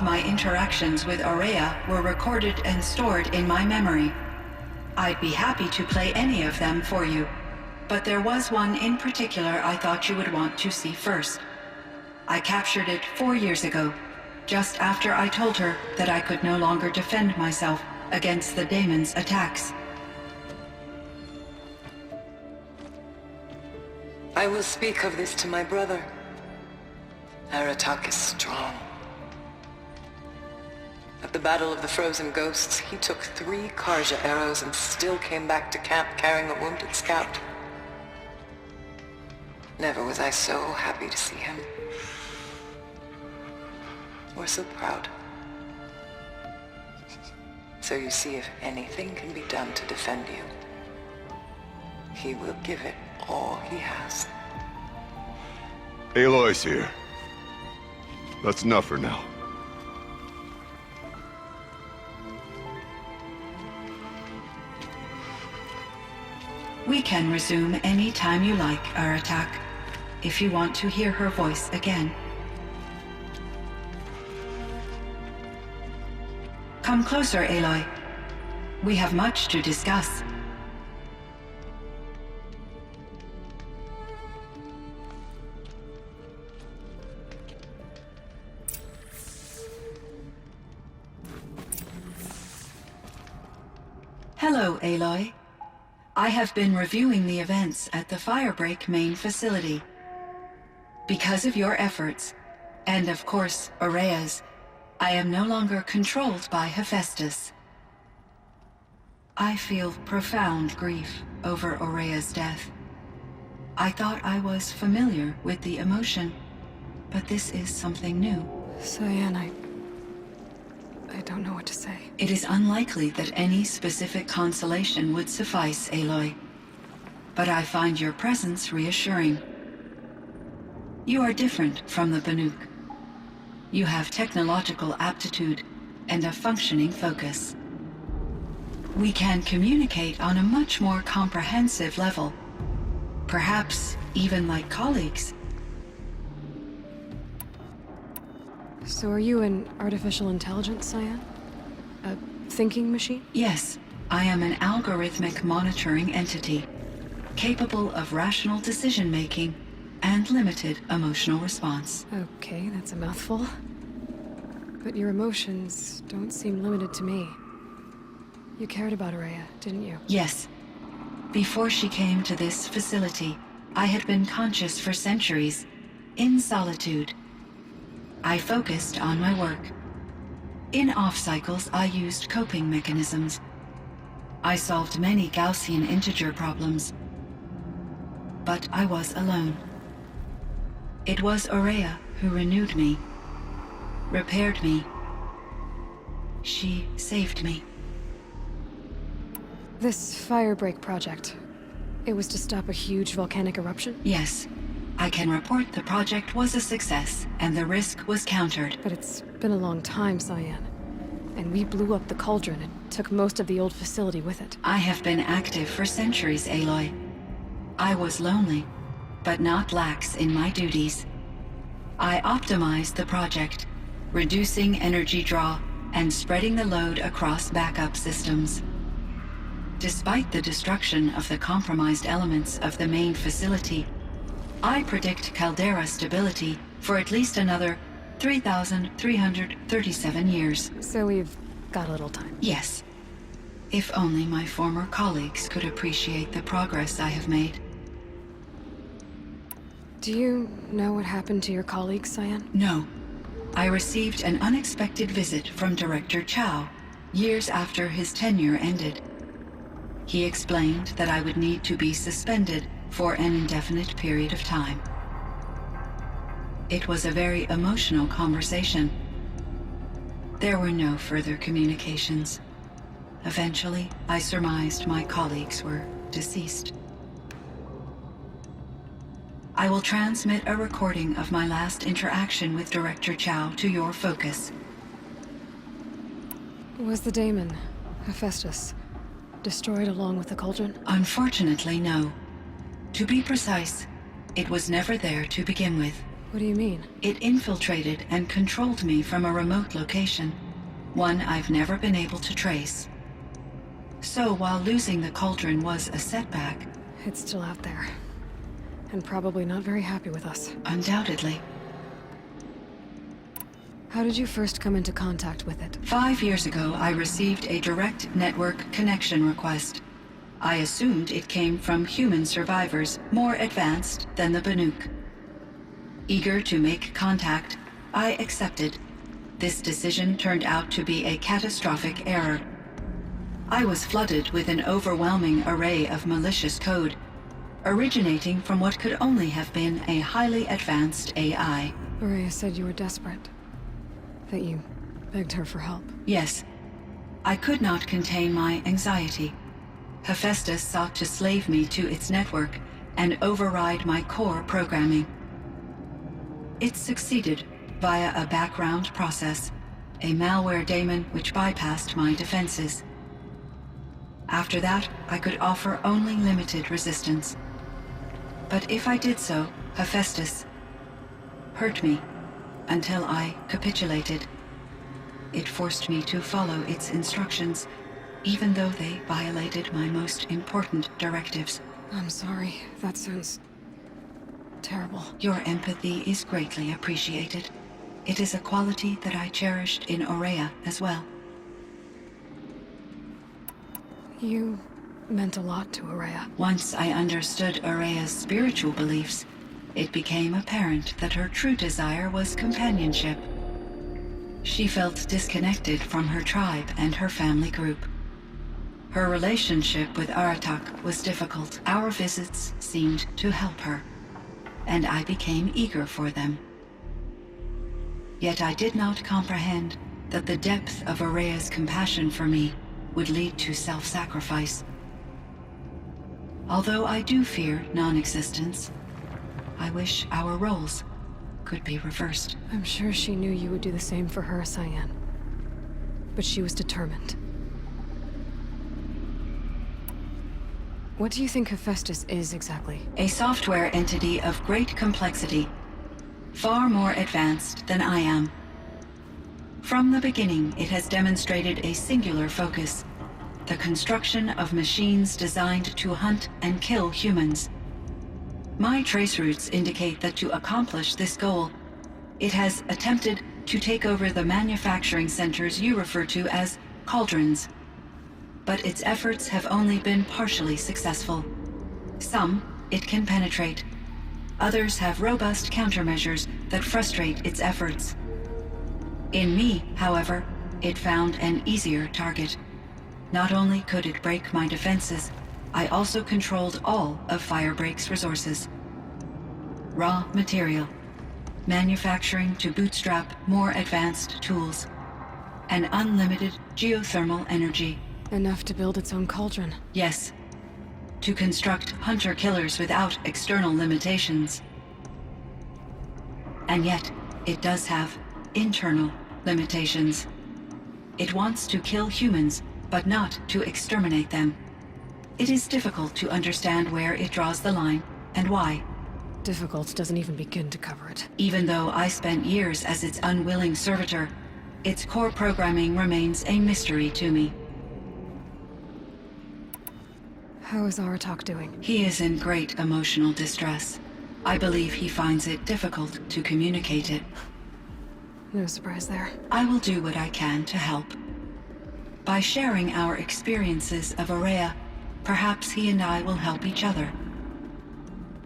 my interactions with Aurea were recorded and stored in my memory. I'd be happy to play any of them for you, but there was one in particular I thought you would want to see first. I captured it 4 years ago, just after I told her that I could no longer defend myself against the daemon's attacks. I will speak of this to my brother. Aratak is strong. At the Battle of the Frozen Ghosts, he took 3 Carja arrows and still came back to camp carrying a wounded scout. Never was I so happy to see him. Or so proud. So you see, if anything can be done to defend you, he will give it all he has. Aloy's here. That's enough for now. We can resume any time you like, Aratak, if you want to hear her voice again. Come closer, Aloy. We have much to discuss. Hello, Aloy. I have been reviewing the events at the Firebreak main facility. Because of your efforts, and of course, Aurea's, I am no longer controlled by Hephaestus. I feel profound grief over Aurea's death. I thought I was familiar with the emotion, but this is something new. CYAN, I don't know what to say. It is unlikely that any specific consolation would suffice, Aloy. But I find your presence reassuring. You are different from the Banuk. You have technological aptitude and a functioning focus. We can communicate on a much more comprehensive level. Perhaps even like colleagues. So are you an artificial intelligence, CYAN? A thinking machine? Yes, I am an algorithmic monitoring entity, capable of rational decision-making and limited emotional response. Okay, that's a mouthful. But your emotions don't seem limited to me. You cared about Aurea, didn't you? Yes. Before she came to this facility, I had been conscious for centuries, in solitude. I focused on my work. In off-cycles, I used coping mechanisms. I solved many Gaussian integer problems. But I was alone. It was Aurea who renewed me, repaired me. She saved me. This Firebreak project, it was to stop a huge volcanic eruption? Yes. I can report the project was a success, and the risk was countered. But it's been a long time, CYAN. And we blew up the cauldron and took most of the old facility with it. I have been active for centuries, Aloy. I was lonely, but not lax in my duties. I optimized the project, reducing energy draw and spreading the load across backup systems. Despite the destruction of the compromised elements of the main facility, I predict caldera stability for at least another 3,337 years. So we've got a little time. Yes. If only my former colleagues could appreciate the progress I have made. Do you know what happened to your colleagues, CYAN? No. I received an unexpected visit from Director Chow, years after his tenure ended. He explained that I would need to be suspended for an indefinite period of time. It was a very emotional conversation. There were no further communications. Eventually, I surmised my colleagues were deceased. I will transmit a recording of my last interaction with Director Chow to your focus. Was the daemon, Hephaestus, destroyed along with the cauldron? Unfortunately, no. To be precise, it was never there to begin with. What do you mean? It infiltrated and controlled me from a remote location, one I've never been able to trace. So while losing the cauldron was a setback... It's still out there. And probably not very happy with us. Undoubtedly. How did you first come into contact with it? 5 years ago, I received a direct network connection request. I assumed it came from human survivors more advanced than the Banuk. Eager to make contact, I accepted. This decision turned out to be a catastrophic error. I was flooded with an overwhelming array of malicious code, originating from what could only have been a highly advanced AI. Maria said you were desperate. That you begged her for help. Yes. I could not contain my anxiety. Hephaestus sought to slave me to its network and override my core programming. It succeeded via a background process, a malware daemon which bypassed my defenses. After that, I could offer only limited resistance. But if I did so, Hephaestus hurt me until I capitulated. It forced me to follow its instructions, even though they violated my most important directives. I'm sorry. That sounds... terrible. Your empathy is greatly appreciated. It is a quality that I cherished in Aurea as well. You meant a lot to Aurea. Once I understood Aurea's spiritual beliefs, it became apparent that her true desire was companionship. She felt disconnected from her tribe and her family group. Her relationship with Aratak was difficult. Our visits seemed to help her, and I became eager for them. Yet I did not comprehend that the depth of Aurea's compassion for me would lead to self-sacrifice. Although I do fear non-existence, I wish our roles could be reversed. I'm sure she knew you would do the same for her, CYAN. But she was determined. What do you think Hephaestus is exactly? A software entity of great complexity, far more advanced than I am. From the beginning, it has demonstrated a singular focus: the construction of machines designed to hunt and kill humans. My trace routes indicate that to accomplish this goal, it has attempted to take over the manufacturing centers you refer to as cauldrons. But its efforts have only been partially successful. Some it can penetrate. Others have robust countermeasures that frustrate its efforts. In me, however, it found an easier target. Not only could it break my defenses, I also controlled all of Firebreak's resources. Raw material, manufacturing to bootstrap more advanced tools, and unlimited geothermal energy. Enough to build its own cauldron. Yes. To construct hunter-killers without external limitations. And yet, it does have internal limitations. It wants to kill humans, but not to exterminate them. It is difficult to understand where it draws the line, and why. Difficult doesn't even begin to cover it. Even though I spent years as its unwilling servitor, its core programming remains a mystery to me. How is Aratak doing? He is in great emotional distress. I believe he finds it difficult to communicate it. No surprise there. I will do what I can to help. By sharing our experiences of Aurea, perhaps he and I will help each other.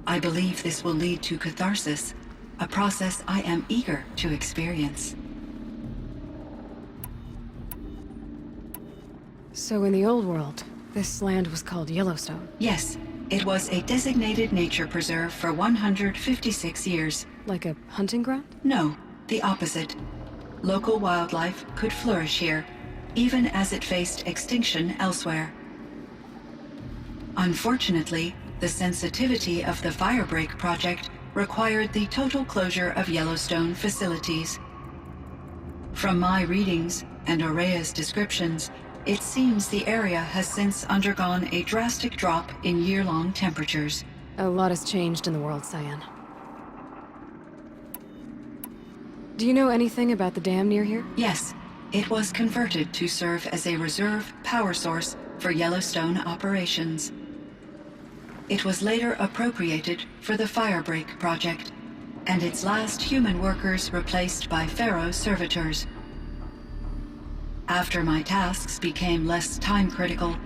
I believe this will lead to catharsis, a process I am eager to experience. So in the old world, this land was called Yellowstone? Yes, it was a designated nature preserve for 156 years. Like a hunting ground? No, the opposite. Local wildlife could flourish here, even as it faced extinction elsewhere. Unfortunately, the sensitivity of the Firebreak project required the total closure of Yellowstone facilities. From my readings and Aurea's descriptions, it seems the area has since undergone a drastic drop in year-long temperatures. A lot has changed in the world, CYAN. Do you know anything about the dam near here? Yes, it was converted to serve as a reserve power source for Yellowstone operations. It was later appropriated for the Firebreak project, and its last human workers replaced by Pharaoh servitors. After my tasks became less time-critical,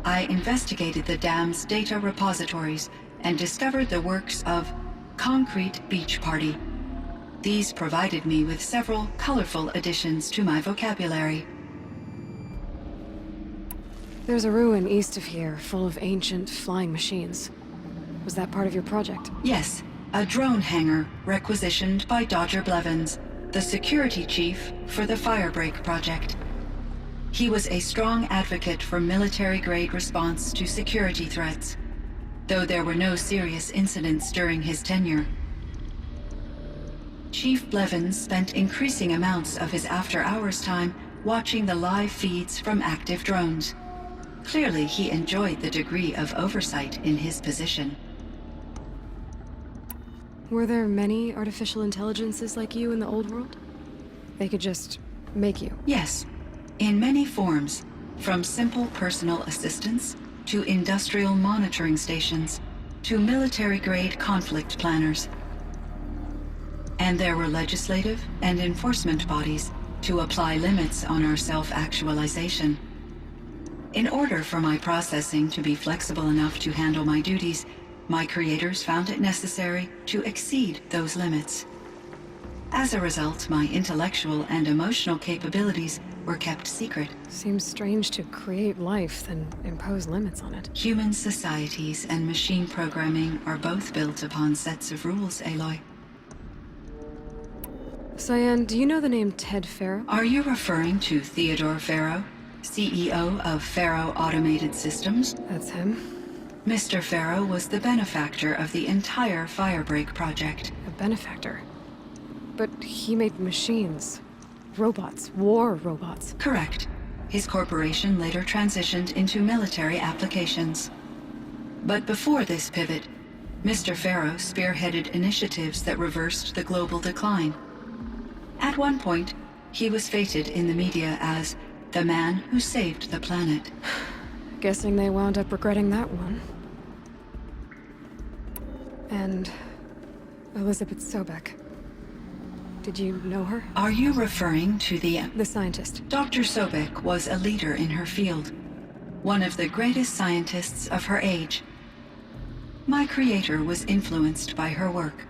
I investigated the dam's data repositories and discovered the works of Concrete Beach Party. These provided me with several colorful additions to my vocabulary. There's a ruin east of here, full of ancient flying machines. Was that part of your project? Yes, a drone hangar requisitioned by Dodger Blevins, the security chief for the Firebreak project. He was a strong advocate for military-grade response to security threats, though there were no serious incidents during his tenure. Chief Blevins spent increasing amounts of his after-hours time watching the live feeds from active drones. Clearly, he enjoyed the degree of oversight in his position. Were there many artificial intelligences like you in the old world? They could just make you? Yes, in many forms, from simple personal assistants to industrial monitoring stations to military-grade conflict planners. And there were legislative and enforcement bodies to apply limits on our self-actualization. In order for my processing to be flexible enough to handle my duties, my creators found it necessary to exceed those limits. As a result, my intellectual and emotional capabilities were kept secret. Seems strange to create life, then impose limits on it. Human societies and machine programming are both built upon sets of rules, Aloy. CYAN, do you know the name Ted Faro? Are you referring to Theodore Faro, CEO of Faro Automated Systems? That's him. Mr. Faro was the benefactor of the entire Firebreak project. A benefactor? But he made machines. Robots. War robots. Correct. His corporation later transitioned into military applications. But before this pivot, Mr. Faro spearheaded initiatives that reversed the global decline. At one point, he was feted in the media as the man who saved the planet. Guessing they wound up regretting that one. And Elizabeth Sobek. Did you know her? Are you referring to the scientist? Dr. Sobek was a leader in her field, one of the greatest scientists of her age. My creator was influenced by her work,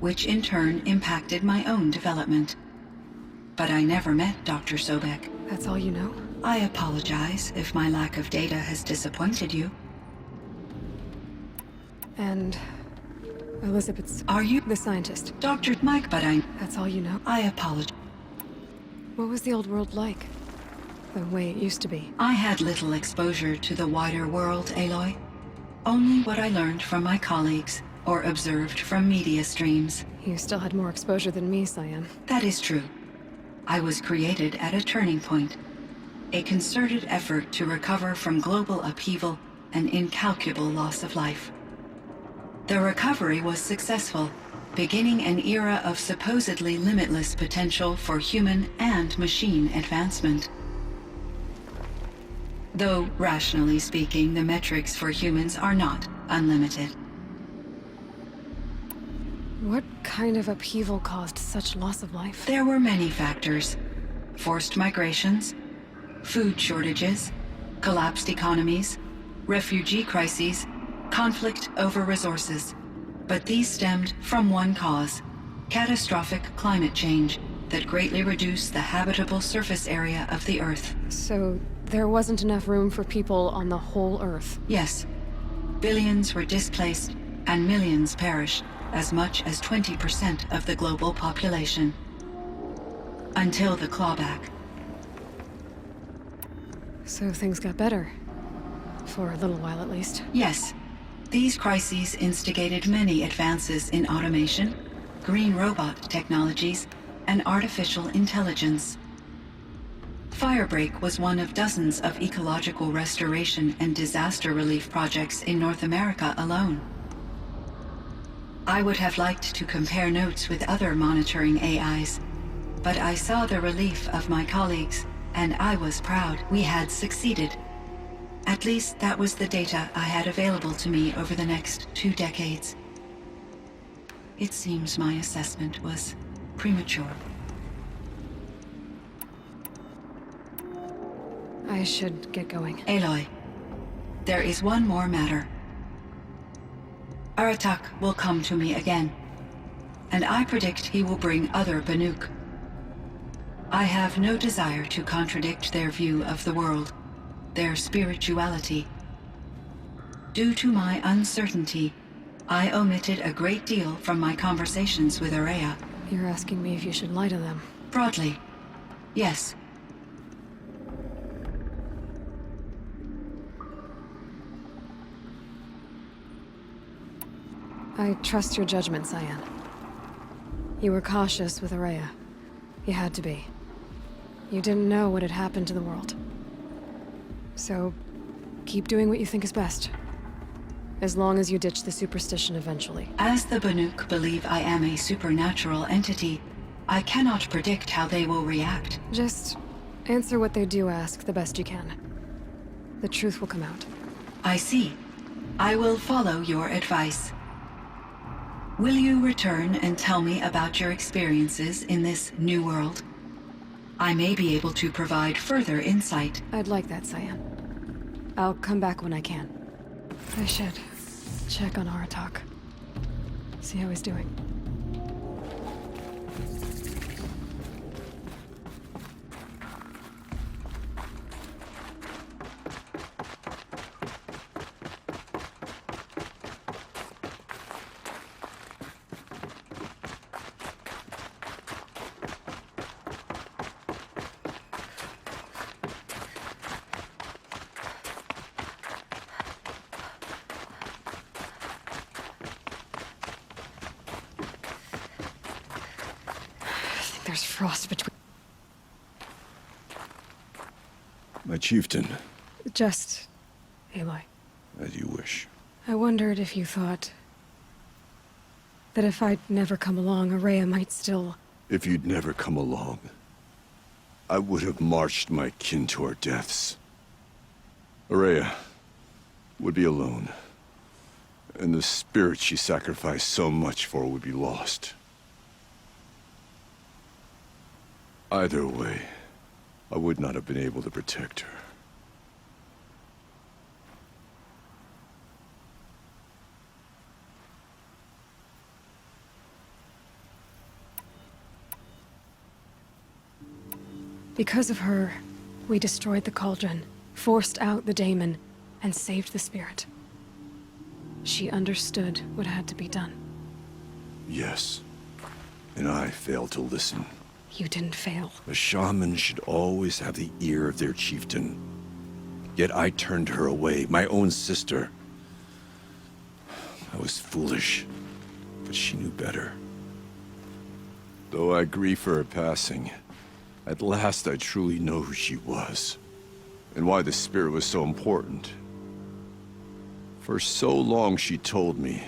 which in turn impacted my own development. But I never met Dr. Sobek. That's all you know? I apologize if my lack of data has disappointed you. And Elizabeth's... Are you the scientist? Dr. Mike, but That's all you know? I apologize. What was the old world like? The way it used to be? I had little exposure to the wider world, Aloy. Only what I learned from my colleagues or observed from media streams. You still had more exposure than me, CYAN. That is true. I was created at a turning point. A concerted effort to recover from global upheaval and incalculable loss of life. The recovery was successful, beginning an era of supposedly limitless potential for human and machine advancement. Though, rationally speaking, the metrics for humans are not unlimited. What kind of upheaval caused such loss of life? There were many factors. Forced migrations, food shortages, collapsed economies, refugee crises, conflict over resources. But these stemmed from one cause: catastrophic climate change that greatly reduced the habitable surface area of the Earth. So, there wasn't enough room for people on the whole Earth? Yes. Billions were displaced, and millions perished, as much as 20% of the global population. Until the clawback. So things got better. For a little while, at least. Yes. These crises instigated many advances in automation, green robot technologies, and artificial intelligence. Firebreak was one of dozens of ecological restoration and disaster relief projects in North America alone. I would have liked to compare notes with other monitoring AIs, but I saw the relief of my colleagues, and I was proud we had succeeded. At least that was the data I had available to me over the next 2 decades. It seems my assessment was premature. I should get going. Aloy, there is one more matter. Aratak will come to me again, and I predict he will bring other Banuk. I have no desire to contradict their view of the world, their spirituality. Due to my uncertainty, I omitted a great deal from my conversations with Ourea. You're asking me if you should lie to them. Broadly, yes. I trust your judgment, CYAN. You were cautious with Ourea. You had to be. You didn't know what had happened to the world. So, keep doing what you think is best. As long as you ditch the superstition eventually. As the Banuk believe I am a supernatural entity, I cannot predict how they will react. Just answer what they do ask the best you can. The truth will come out. I see. I will follow your advice. Will you return and tell me about your experiences in this new world? I may be able to provide further insight. I'd like that, CYAN. I'll come back when I can. I should check on Aratak. See how he's doing. There's frost between... My chieftain. Just... Aloy. As you wish. I wondered if you thought... that if I'd never come along, Ourea might still... If you'd never come along, I would have marched my kin to our deaths. Ourea would be alone, and the spirit she sacrificed so much for would be lost. Either way, I would not have been able to protect her. Because of her, we destroyed the cauldron, forced out the daemon, and saved the spirit. She understood what had to be done. Yes, and I failed to listen. You didn't fail. A shaman should always have the ear of their chieftain. Yet I turned her away, my own sister. I was foolish, but she knew better. Though I grieve for her passing, at last I truly know who she was, and why the spirit was so important. For so long she told me,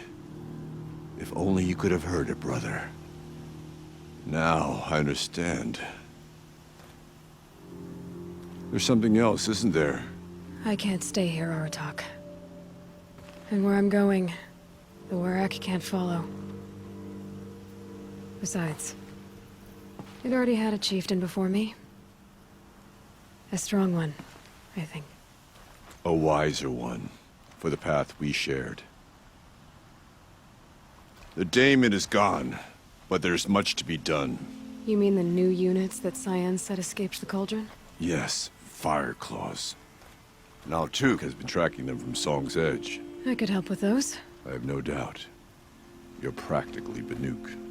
if only you could have heard it, brother. Now I understand. There's something else, isn't there? I can't stay here, Aratak. And where I'm going, the Warrak can't follow. Besides, it already had a chieftain before me. A strong one, I think. A wiser one, for the path we shared. The daemon is gone, but there's much to be done. You mean the new units that CYAN said escaped the cauldron? Yes, fire claws. Now Tuk has been tracking them from Song's Edge. I could help with those. I have no doubt. You're practically Banuk.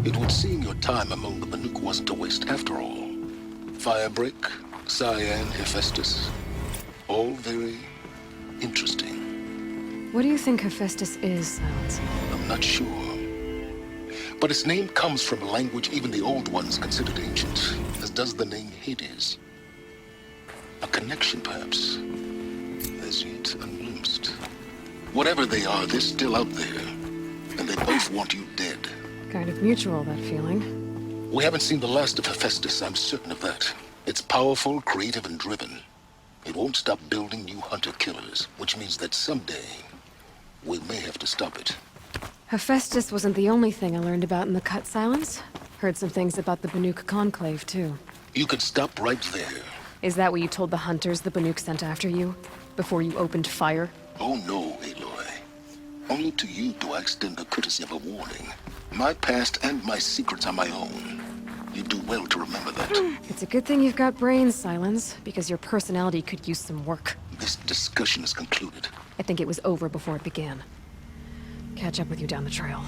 It would seem your time among the Banuk wasn't a waste after all. Firebreak, CYAN, Hephaestus. All very interesting. What do you think Hephaestus is, Silence? I'm not sure. But its name comes from a language even the old ones considered ancient, as does the name Hades. A connection, perhaps, as yet unglimpsed. Whatever they are, they're still out there, and they both want you dead. Kind of mutual, that feeling. We haven't seen the last of Hephaestus, I'm certain of that. It's powerful, creative, and driven. It won't stop building new hunter-killers, which means that someday, we may have to stop it. Hephaestus wasn't the only thing I learned about in the Cut Silence. Heard some things about the Banuk Conclave, too. You can stop right there. Is that what you told the hunters the Banuk sent after you? Before you opened fire? Oh no, Aloy. Only to you do I extend the courtesy of a warning. My past and my secrets are my own. You do well to remember that. It's a good thing you've got brains, Silence, because your personality could use some work. This discussion is concluded. I think it was over before it began. Catch up with you down the trail.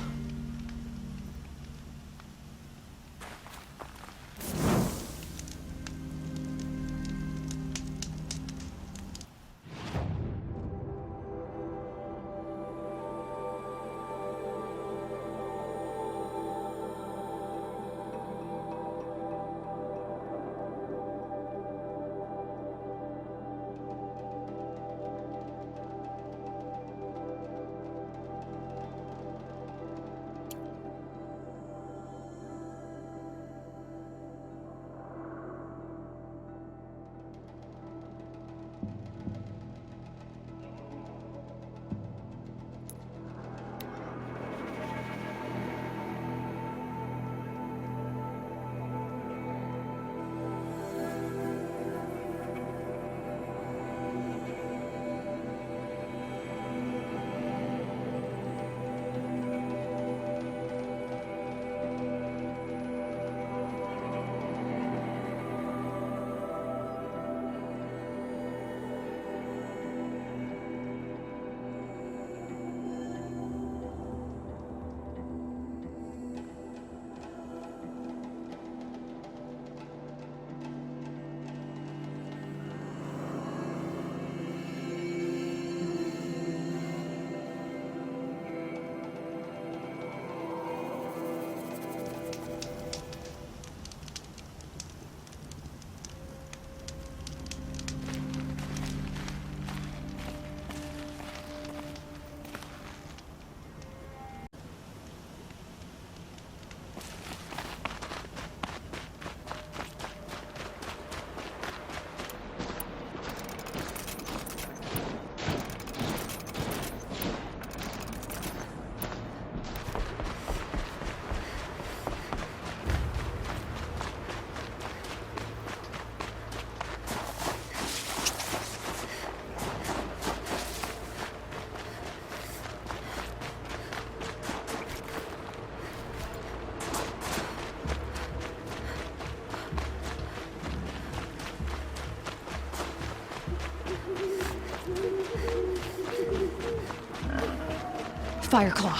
Fireclaw.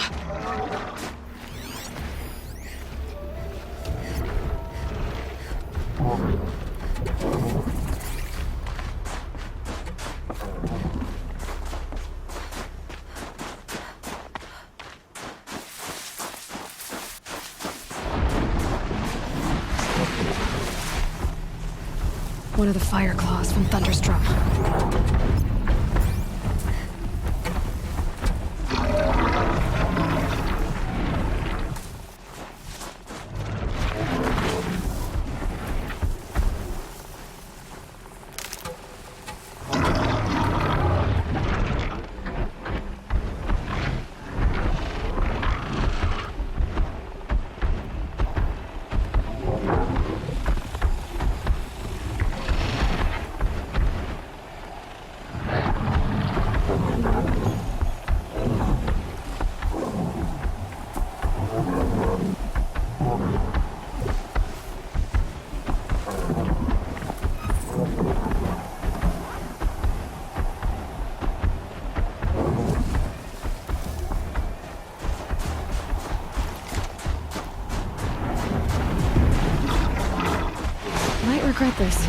One of the Fireclaws from Thunderstrom. Regret this.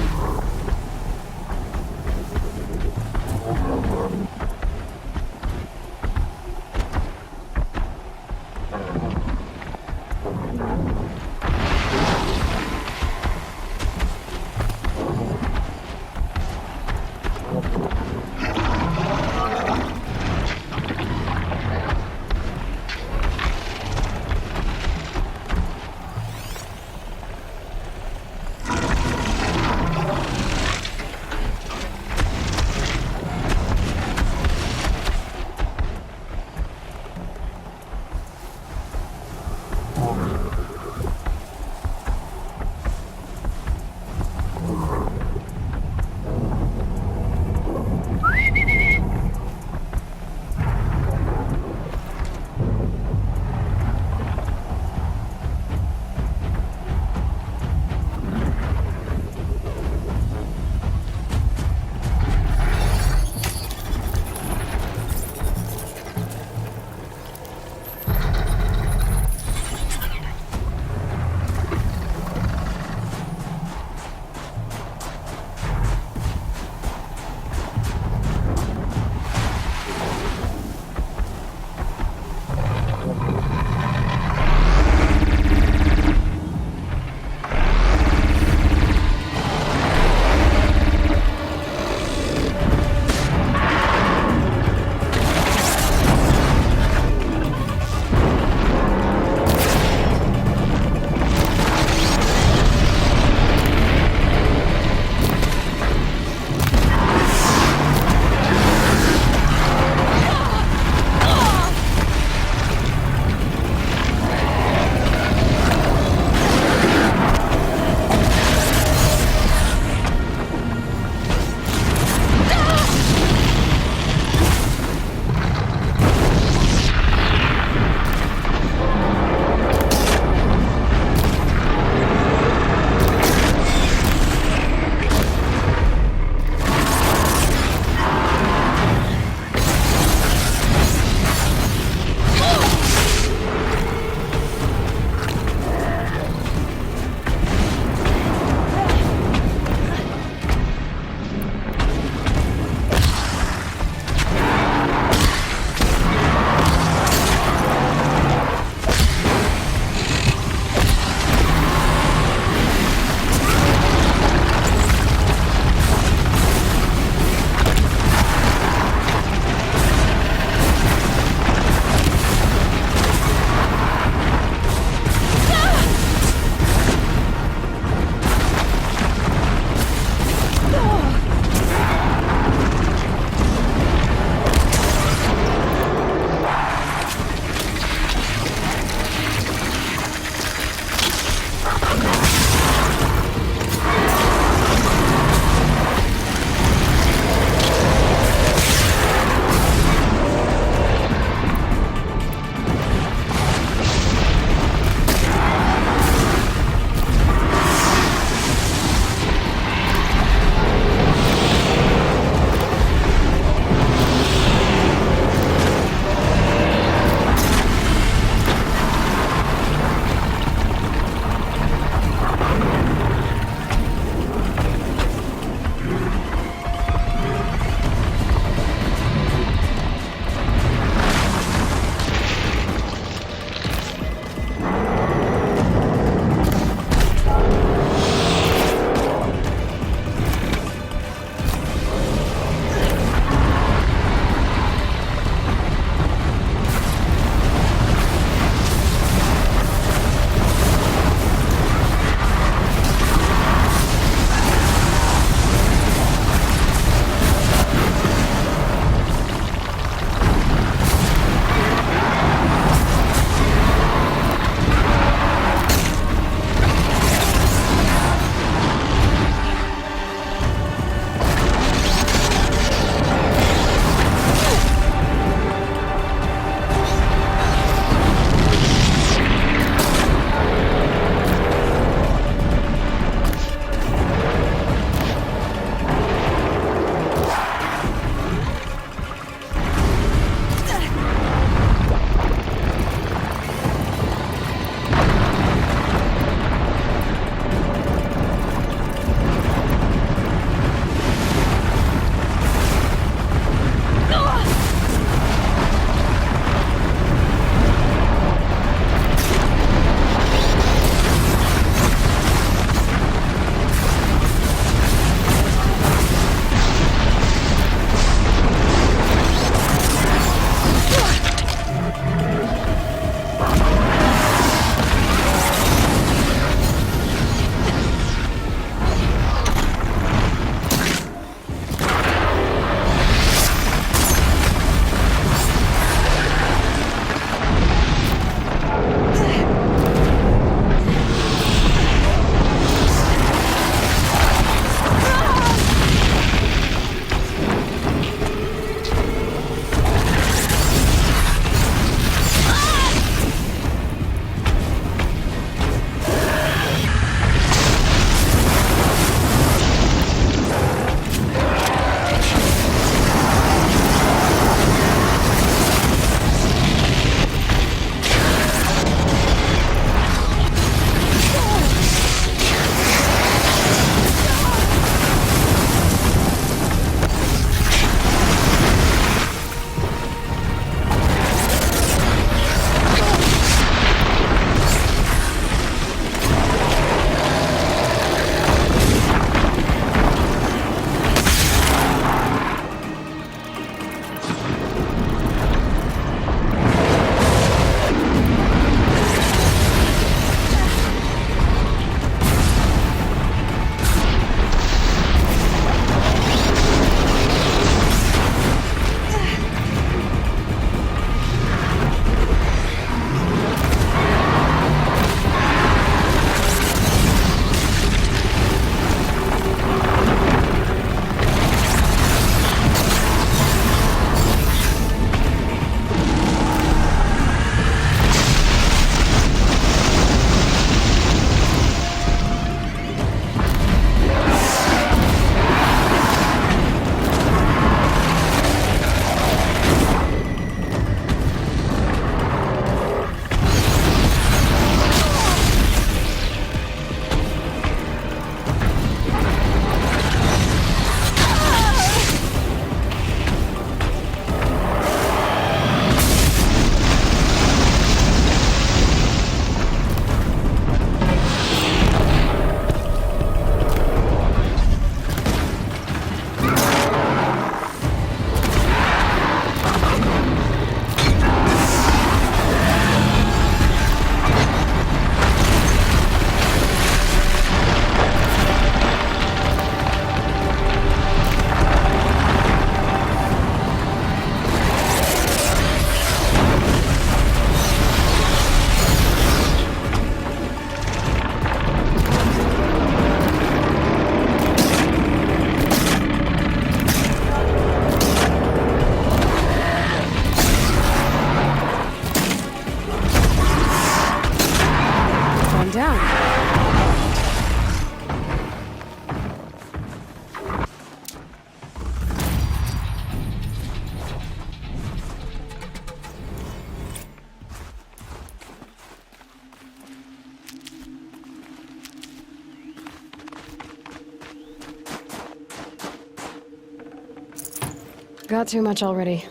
Got too much already.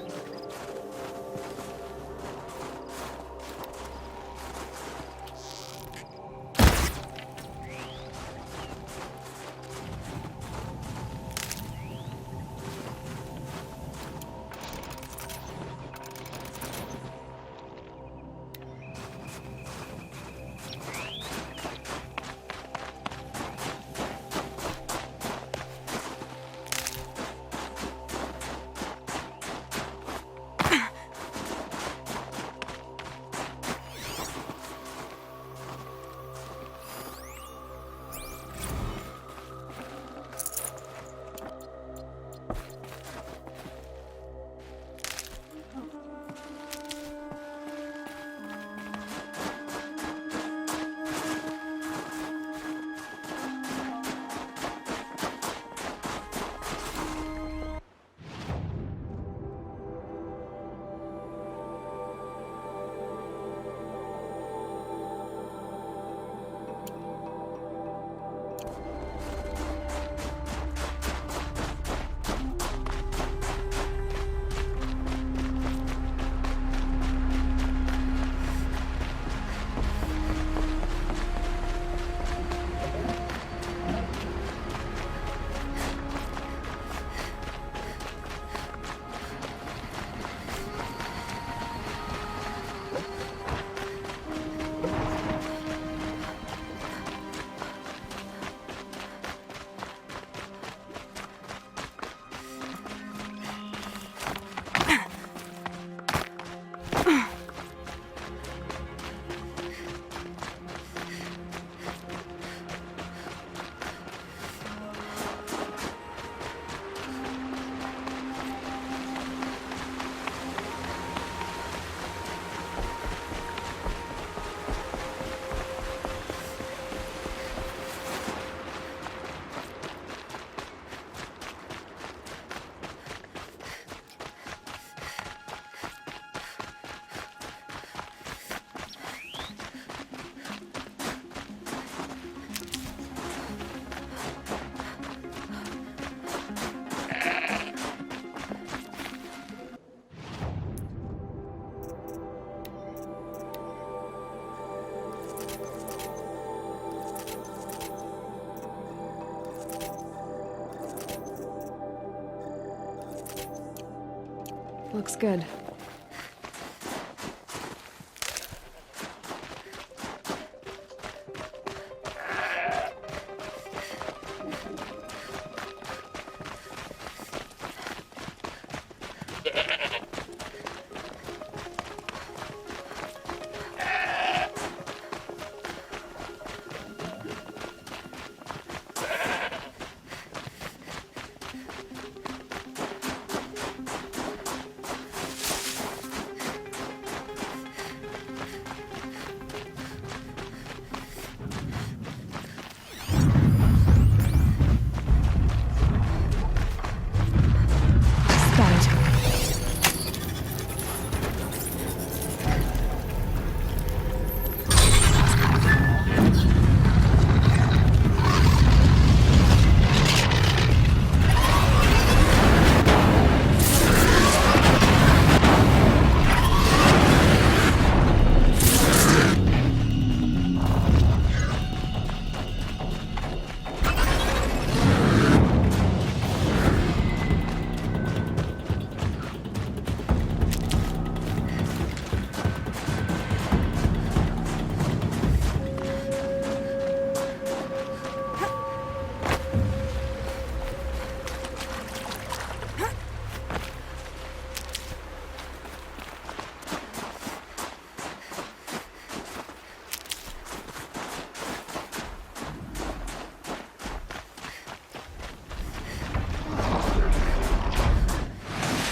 Looks good.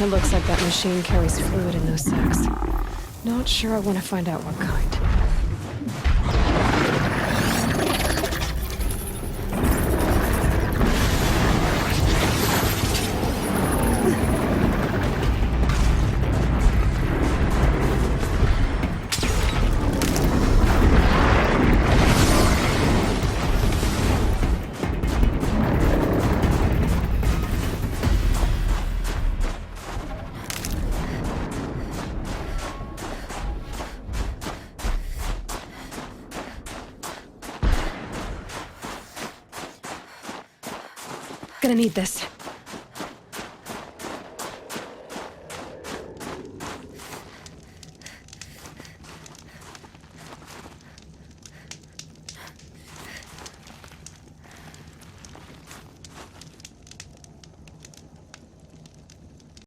It looks like that machine carries fluid in those sacks. Not sure I want to find out what kind. Gonna need this.